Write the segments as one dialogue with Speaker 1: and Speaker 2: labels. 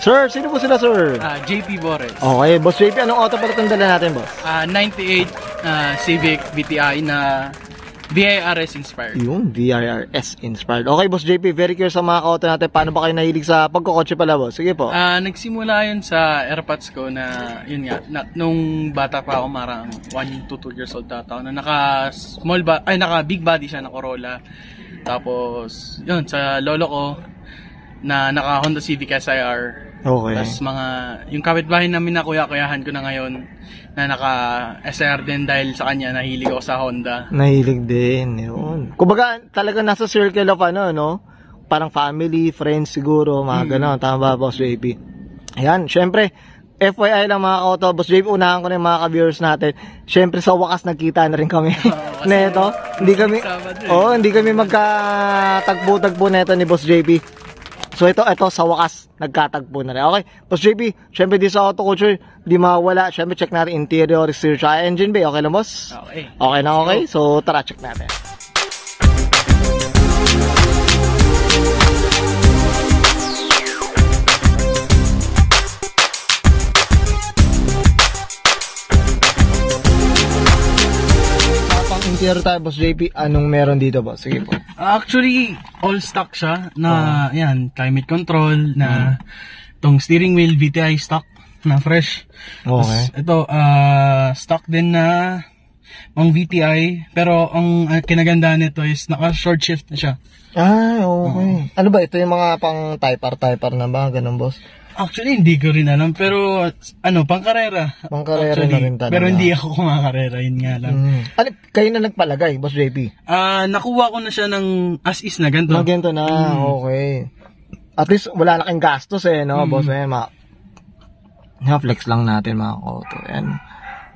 Speaker 1: Sir, sino po sila, sir?
Speaker 2: JP Bores.
Speaker 1: Okay, Boss JP, anong auto pala itong dala natin, boss?
Speaker 2: 98 Civic VTI na VIRS inspired.
Speaker 1: Yung VIRS inspired. Okay, Boss JP, very curious sa mga auto natin. Paano ba kayo nahilig sa pagkokotse pala, boss? Sige po.
Speaker 2: Nagsimula yun sa airpods ko na, yun nga, nung bata pa ako, marang 1 to 2 years old tata, na naka big body siya na Corolla. Tapos, yun, sa lolo ko, na naka Honda Civic SIR.
Speaker 1: Okay.
Speaker 2: Tapos yung kapitbahay namin na kuya-kuyahan ko na ngayon, na naka SIR din dahil sa kanya, nahilig ako sa Honda.
Speaker 1: Nahilig din, yun. Kumbaga, talaga nasa circle of no? Parang family, friends siguro, mga gano'n. Tama ba, Boss JP? Ayan, syempre, FYI lang mga auto, Boss JP, unahan ko na yung mga ka-viewers natin. Syempre, sa wakas nagkita na rin kami. Neto, hindi kami magkatagpo-tagpo neto ni Boss JP. So ito sa wakas nagkatagpo na rin. Okay, Boss JP, syempre di sa auto culture, di mawala. Syempre check natin interior, exterior, tsaka engine bay. Okay lang, boss?
Speaker 2: Okay.
Speaker 1: Okay na, okay? So tara, check natin. Interior tayo, Boss JP. Anong meron dito, boss? Sige po.
Speaker 2: Actually, all stock siya na yan, climate control na tong steering wheel VTI stock na fresh.
Speaker 1: Okay.
Speaker 2: Tapos, ito stock din na ang VTI, pero ang kinagandaan nito is naka short shift na siya.
Speaker 1: Okay. Ano ba ito, yung mga pang typer na ba? Ganun, boss?
Speaker 2: Actually, hindi ko rin alam, pero pang-karera.
Speaker 1: Pang-karera na rin talaga.
Speaker 2: Pero hindi ako kumakarera, yun nga lang.
Speaker 1: Kayo na nagpalagay, Boss JP?
Speaker 2: Nakuha ko na siya ng as is na ganito.
Speaker 1: Na ganito na, okay. At least wala na kayong gastos no, boss. Flex lang natin mga auto.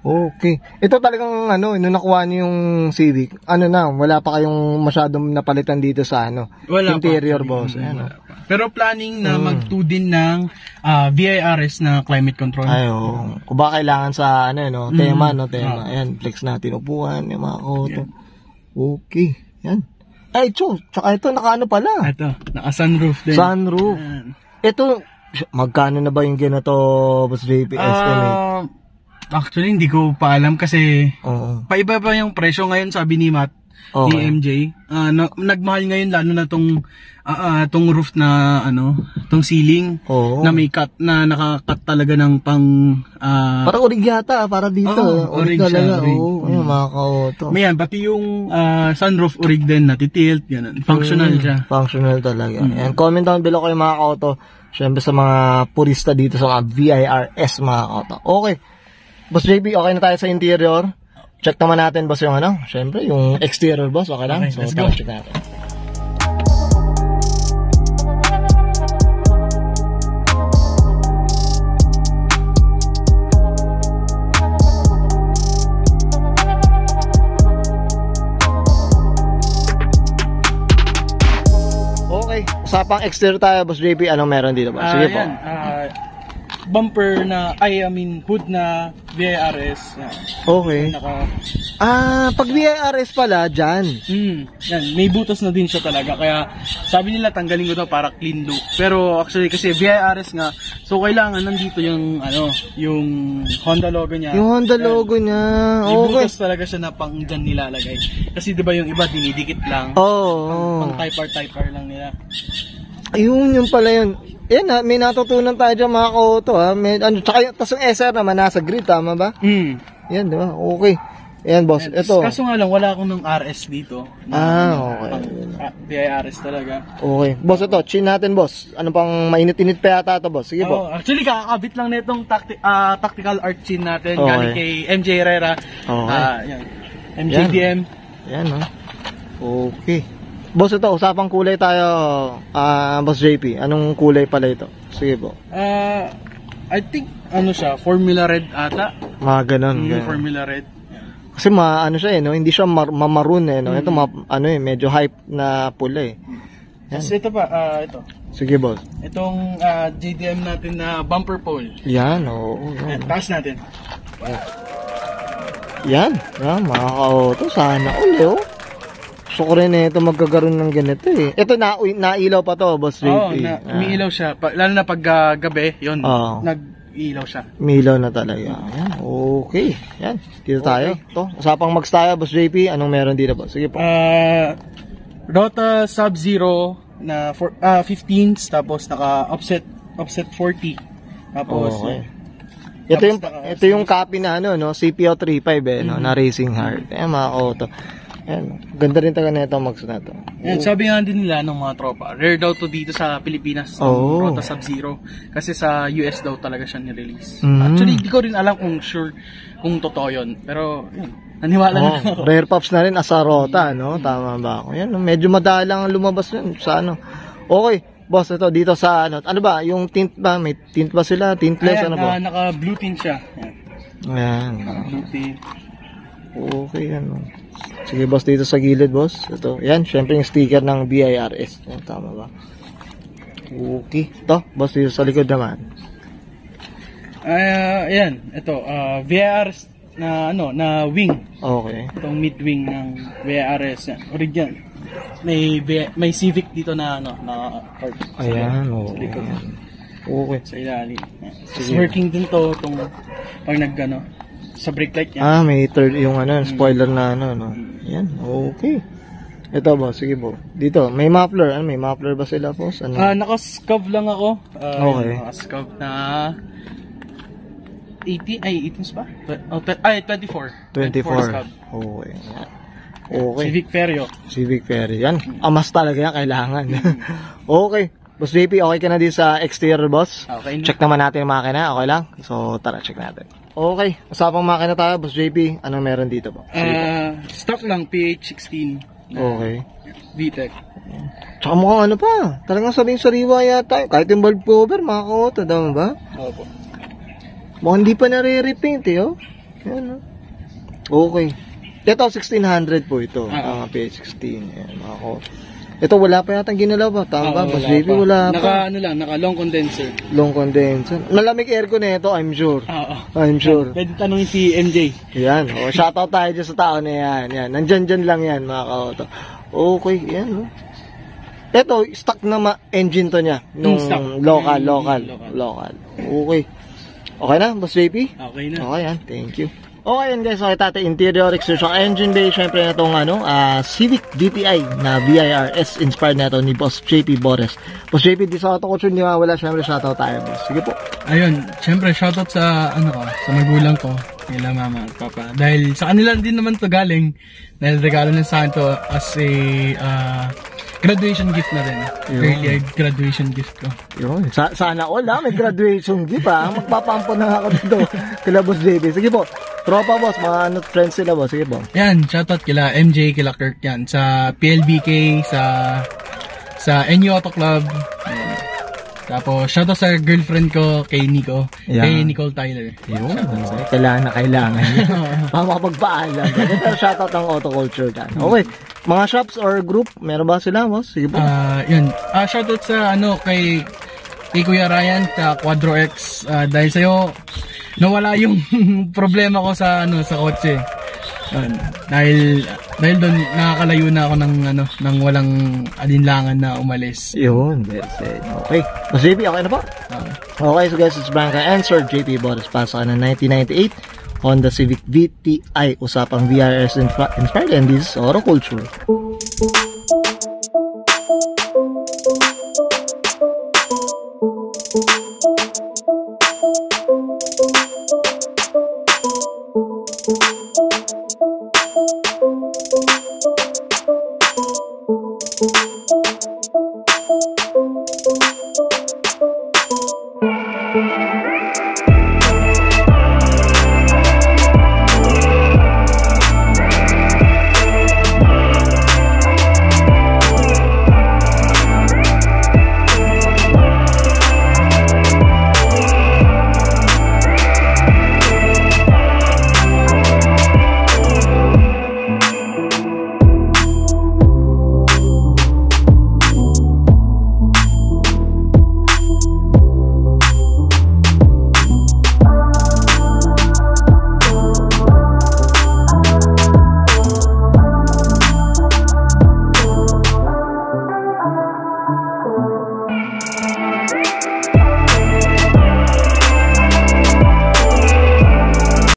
Speaker 1: Okay. Ito talagang nung nakuha niyo yung Civic, wala pa kayong masyadong napalitan dito sa
Speaker 2: wala
Speaker 1: interior,
Speaker 2: pa,
Speaker 1: boss.
Speaker 2: Pero planning na mag-2 din ng VIRS na climate control.
Speaker 1: Kung ba kailangan sa tema. Ayan, flex natin upuan, yung mga auto. Okay. Yan. Tsaka ito, pala.
Speaker 2: Ito, naka-sunroof din.
Speaker 1: Sunroof. Ito, magkano na ba yung ginato, Boss JP?
Speaker 2: Actually, hindi ko pa alam kasi paiba pa yung presyo ngayon, sabi ni Matt, ni MJ. Nagmahal ngayon lalo na tong roof na tong ceiling na may cut na naka-cut talaga ng para
Speaker 1: orig yata, para dito.
Speaker 2: Orig talaga.
Speaker 1: Ayun, mga ka-auto.
Speaker 2: Mayan, pati yung sunroof orig din, natitilt, ganun. Functional siya.
Speaker 1: Functional talaga. And comment down below kayo mga ka-auto. Siyempre sa mga purista dito sa mga VIRS mga ka-auto. Okay. Boss JP, okay na tayo sa interior. Check naman natin, boss, yung syempre, yung exterior, boss. Okay lang?
Speaker 2: Okay,
Speaker 1: so,
Speaker 2: let's go.
Speaker 1: Check natin. Okay. Usapang exterior tayo, Boss JP. Anong meron dito, boss? Sige po.
Speaker 2: Bumper na, hood na VIRS.
Speaker 1: Okay. Pag VIRS pala, dyan.
Speaker 2: Yan, may butas na din siya talaga. Kaya sabi nila tanggalin ko to para clean look. Pero actually kasi VIRS nga, so kailangan nandito yung yung Honda logo niya.
Speaker 1: Yung Honda logo niya.
Speaker 2: May butas talaga siya na pang dyan nilalagay. Kasi diba yung iba dinidikit lang. Pang typer lang nila.
Speaker 1: Ayun, yung pala yun. Yan may natutunan tayo dyan mga ka-auto tsaka tas yung SR naman nasa grid, tama ba? Yan, di ba? Okay. Yan, boss. Ito.
Speaker 2: Kaso nga lang, wala akong ng RS dito.
Speaker 1: Okay.
Speaker 2: VIRS talaga.
Speaker 1: Okay. Boss, ito. Chin natin, boss. Ano pang mainit-init pa yata ito, boss? Sige po.
Speaker 2: Actually, kakakabit lang na itong tactical art chin natin. Galing kay MJ Herrera. Yan. MJDM.
Speaker 1: Yan, Okay. Boss, ito, usapang kulay tayo, Boss JP. Anong kulay pala ito? Sige po.
Speaker 2: I think, siya, Formula Red ata.
Speaker 1: Mga ganun.
Speaker 2: Formula Red.
Speaker 1: Kasi siya hindi siya mamaroon Ito, medyo hype na pula
Speaker 2: Kasi ito pa, ito.
Speaker 1: Sige, boss.
Speaker 2: Itong JDM natin na bumper pole.
Speaker 1: Yan, oo.
Speaker 2: Taas natin.
Speaker 1: Yan, mga ka-auto. Sana Gusto ko rin ito magkagaroon ng ganito eh. Ito nailaw pa to, Boss JP.
Speaker 2: Oo, umiilaw siya. Lalo na pag gabi, yun, nag-ilaw siya.
Speaker 1: Umiilaw na talaga. Ayan, okay. Yan, dito tayo. Ito, usapang mags tayo, Boss JP. Anong meron dito po? Sige po.
Speaker 2: Rota Sub-Zero na 15s, tapos naka-offset 40. Tapos, ito yung copy na no, CPO 35 no, na Racing Heart. Ayan, mga auto. Ayan, ganda rin talaga nito mags na to. Ayan, sabi nga din nila ng mga tropa, rare daw to dito sa Pilipinas, Rota Sub-Zero. Kasi sa US daw talaga siya ni-release. Actually, hindi ko rin alam kung totoo yun. Pero, yun, naniwala na ako.
Speaker 1: Rare Pops na rin as a Rota, no? Tama ba ako? Yan, medyo madalang lumabas yun sa ano. Okay, boss, ito dito sa ano ba, yung tint ba? May tint ba sila? Tintless, ano ba?
Speaker 2: Naka-blue tint siya.
Speaker 1: Ayan.
Speaker 2: Blue tint.
Speaker 1: Okay, ano. Sige, boss, dito sa gilid, boss. Ito, yan, syempre yung sticker ng BIRS. Yan, tama ba? Okay. Ito, boss, dito sa likod naman.
Speaker 2: Ayan, ito, VIRS na wing.
Speaker 1: Okay.
Speaker 2: Itong mid-wing ng VIRS. Original. May Civic dito na na part.
Speaker 1: Ayan, okay.
Speaker 2: Sa ilalim. Working din to itong pag sa brake light yan.
Speaker 1: May third yung spoiler na no. Yan, okay. Ito ba, sige po. Dito, may muffler. May muffler ba sila, boss?
Speaker 2: Naka-scav lang ako.
Speaker 1: Okay.
Speaker 2: Naka-scav na 18s pa? 24.
Speaker 1: 24. Okay. Okay.
Speaker 2: Civic Vario.
Speaker 1: Yan. Amas talaga yan, kailangan. Okay. Boss JP, okay ka na din sa exterior, boss?
Speaker 2: Okay.
Speaker 1: Check naman natin yung makina, okay lang? So, tara, check natin. Okay. Usapang makina tayo, Boss JP. Anong meron dito po?
Speaker 2: Stock lang, PH16.
Speaker 1: Okay.
Speaker 2: VTEC.
Speaker 1: Tsaka mukhang pa. Talagang sariwa yata. Kahit yung valve cover, makakauto. Tama ba?
Speaker 2: Opo.
Speaker 1: Mukhang hindi pa nare-repaint oh. Yan Okay. Ito, 1600 po ito. PH16. Yan, makakauto. Ito, wala pa yata ginalaw ba? Tama ba? Boss JP, wala pa.
Speaker 2: Naka long condenser.
Speaker 1: Long condenser. Malamig aircon na ito, I'm sure. I'm sure.
Speaker 2: Pwede tanongin si MJ.
Speaker 1: Yan. Shoutout tayo dyan sa tao na yan. Yan. Nandyan lang yan, mga ka-auto. Okay, yan. Ito, stock na engine to niya. Nung local. Okay. Okay na, Boss JP?
Speaker 2: Okay na.
Speaker 1: Okay yan. Thank you. Okay yan guys, okay tate, interior, exterior, engine bay, syempre na itong Civic DTI na BIRS inspired na ito ni Boss JP Bores. Boss JP, di sa auto culture, hindi mawala, syempre shoutout tayo, boss. Sige po.
Speaker 2: Ayun, syempre shoutout sa sa magulang ko, nila mama at papa. Dahil sa kanila din naman to galing, dahil regalo na sa akin to as a graduation gift na rin. Early graduation gift ko.
Speaker 1: Yun. Sana all may graduation gift Magpapampo na ako dito kila Boss JP. Sige po. Tropa boss, mga friends sila boss. Sige po.
Speaker 2: Yan, shoutout kila MJ, kila Kirk yan. Sa PLBK, sa NU Auto Club. Yan. Tapos shoutout sa girlfriend ko kay Nico. Yan. Kay Nicole Tyler.
Speaker 1: Yun. Kailangan na kailangan. Makapagpaalam. Pero shoutout ng auto culture dyan. Okay. Mga shops or group, meron ba sila boss? Sige po.
Speaker 2: Yan. Shoutout sa kay Kuya Ryan sa Quadro X. Dahil sa'yo, nawala yung problema ko sa kotse. Dahil doon nakakalayo na ako ng walang alinlangan na umalis.
Speaker 1: Yun, very sad. Okay. Mas JP, okay na po? Okay, so guys, it's Branca Answer. JP Boris, pasa ka ng 1998 Honda Civic VTI. Usapang VRS inspired, and this is Auto Culture. Thank you.